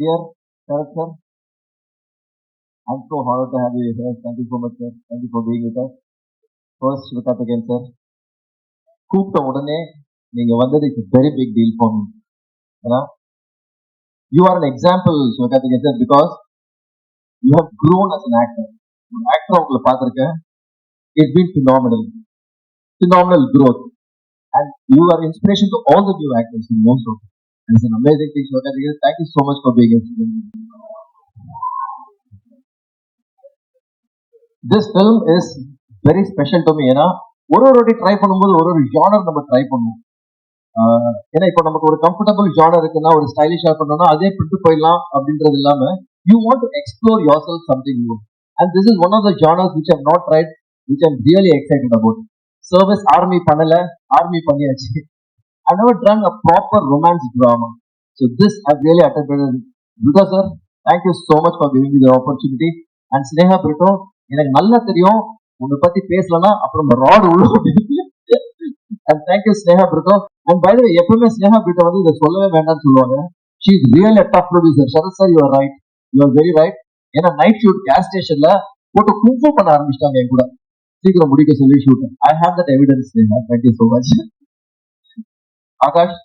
dear Sharad sir, I'm so honored to have you here. Thank you so much, sir. Thank you for being with us. First, Sivakarthikeyan sir, கூப்பிட்ட உடனே நீங்க வந்தது it's very big deal for me. ஏன்னா you are an example, Sivakarthikeyan sir, because you have grown as an actor. ஒரு actor உங்களை பார்த்துருக்கேன். It's been phenomenal growth. And you are inspiration to all the new actors in most of it. It's an amazing thing, Sivakarthikeyan. Thank you so much for being here. This film is very special to me. ஏன்னா ஒரு வாட்டி try பண்ணும்போது ஒரு genre நம்ம try பண்ணுவோம். ஏன்னா இப்போ நமக்கு ஒரு கம்ஃபர்டபுள் ஜானர் இருக்குன்னா ஒரு ஸ்டைலிஷா பண்ணோம்னா அதே பிட்டு போயிடலாம் அப்படின்றது இல்லாம you want to explore yourself something new. And this is one of the genres which I'm not tried, which I'm really excited about. Service army பண்ணல, ஆர்மி பண்ணியாச்சு. I never done a proper romance drama. So this I've really attempted. Duda sir, thank you so much for giving me the opportunity. And Sneha Brito, எனக்கு நல்லா தெரியும் உன்னை பத்தி பேசலன்னா அப்புறம் rod உள்ள. And thank you Sneha Brito. And by the way, எப்பவுமே Sneha Brito வந்து இதை சொல்லவே வேண்டாம்னு சொல்லுவாங்க. She is really a tough producer. Sharad sir, you are right. You are very right. ஏன்னா நைட் ஷூட் கேஸ் ஸ்டேஷன்ல போட்டு கும்பு பண்ண ஆரம்பிச்சிட்டாங்க என் கூட. சீக்கிரம் முடிக்க சொல்லி shoot. I have that evidence, Sneha. Thank you so much. Akash,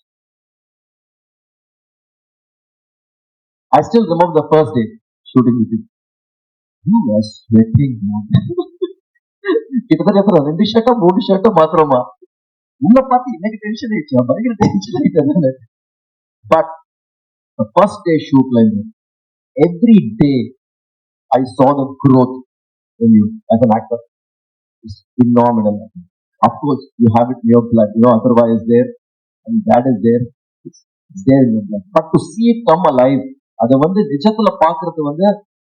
I still remember the first day shooting with you. You were sweating, man. கிட்டத்தட்ட ரெண்டு ஷர்ட்டோ மூணு ஷர்ட்டோ மாத்திரமா உன்னை பார்த்து எனக்கு டென்ஷன் ஆயிடுச்சு, பயங்கர டென்ஷன் ஆயிட்டேன். But the first day shoot like that, every day I saw the growth in you as an actor. It's phenomenal. Of course, you have it in your blood, otherwise there. And that is there. It's there in your blood. But to see it come alive, அதை வந்து நிஜத்துல பாக்குறது வந்து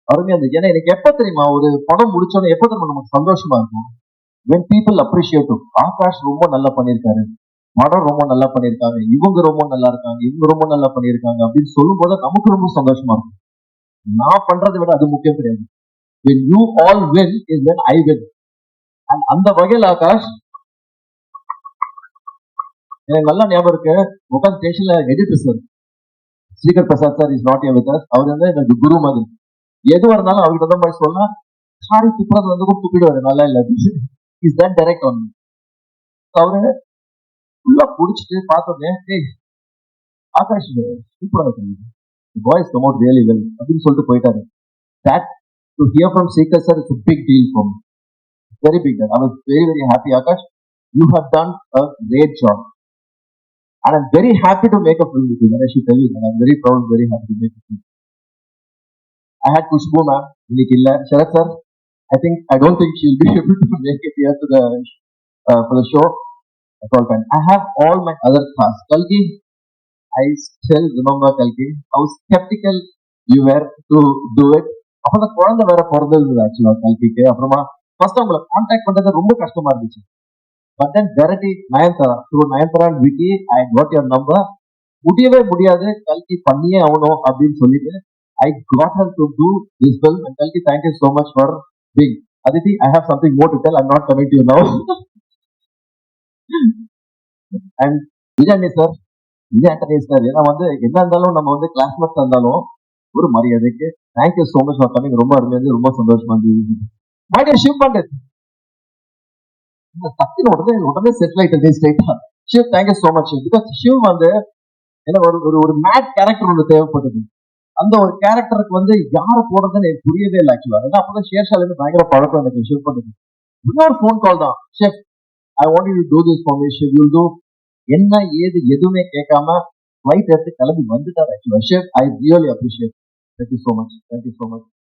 அருமையா இருந்துச்சு. ஏன்னா எனக்கு எப்ப தெரியுமா ஒரு படம் முடிச்சோன்னு எப்ப தெரியுமா நமக்கு சந்தோஷமா இருக்கும், when people appreciate you. Akash ரொம்ப நல்லா பண்ணியிருக்காரு, படம் ரொம்ப நல்லா பண்ணியிருக்காங்க, இவங்க ரொம்ப நல்லா இருக்காங்க, இவங்க ரொம்ப நல்லா பண்ணியிருக்காங்க அப்படின்னு சொல்லும் போது நமக்கு ரொம்ப சந்தோஷமா இருக்கும். நான் பண்றதை விட அது முக்கியம் கிடையாது. When you all win is when I win. And அந்த வகையில் ஆகாஷ் எனக்கு நல்லா ஞாபகம் இருக்கு. உட்காந்து ஸ்டேஷன்ல editor sir Srikar Prasad sir is not here with us. அவர் வந்து எனக்கு குரு மாதிரி. எதுவா இருந்தாலும் அவர்கிட்ட தான் போய் சொன்னா சாரி துப்புறது வந்து கூட துப்பிடுவாரு, நல்லா இல்ல இஸ் தட் டைரக்ட் ஆன். அவரு ஃபுல்லா புடிச்சிட்டு பார்த்தோன்னே ஏய் ஆகாஷ் சூப்பரா இருக்கு, voice come out really well அப்படின்னு சொல்லிட்டு போயிட்டாரு. That to hear from Srikar sir is a big deal for me, very big deal. I was very very happy. Akash, you have done a great job. And I'm very happy to make a film with you. I should tell you that I'm very proud and very happy to make a film. I had Kushbu ma'am, Nikilla, Sharad sir. I don't think she'll be able to make it here to the for the show. That's all fine. I have all my other cast. Kalki, I still remember Kalki. How skeptical you were to do it. அப்போ அந்த குழந்தை வேற பிறந்தது ஆக்சுவலா கல்கிக்கு. அப்புறமா first அவங்களை contact பண்றது ரொம்ப கஷ்டமா இருந்துச்சு. But then directly Nayanthara, through Nayanthara and Vicky, I got your number. முடியவே முடியாது கல்கி பண்ணியே ஆகணும் அப்படின்னு சொல்லிட்டு I got her to do this film. And Kalki, thank you so much for being. Aditi, I have something more to tell. I'm not coming to you now. And Vijay sir, Vijay Anthony sir, ஏன்னா வந்து என்ன இருந்தாலும் நம்ம வந்து classmates இருந்தாலும் ஒரு மரியாதைக்கு thank you so much for coming. ரொம்ப அருமையா இருந்து ரொம்ப சந்தோஷமா இருந்தது. My dear Shiv Pandit, உடனே செட்டில் ஆயிட்டு ஸ்ட்ரைட்டா. Shiv, thank you so much. Because Shiv வந்து என்ன ஒரு மேட் கேரக்டர் ஒன்று தேவைப்பட்டது. அந்த ஒரு கேரக்டருக்கு வந்து யாரை போடுறதுன்னு எனக்கு புரியவே இல்லை ஆக்சுவலா. ஏன்னா அப்பதான் ஷேர்ஷால இருந்து பயங்கர பழக்கம் எனக்கு ஷிவ் பண்ணது. இன்னொரு ஃபோன் கால் தான், chef I want you to to this for me, chef you to. என்ன ஏது எதுவுமே கேட்காம ஃபிளைட் எடுத்து கிளம்பி வந்துட்டார் ஆக்சுவலா. Chef, I really appreciate. Thank you so much.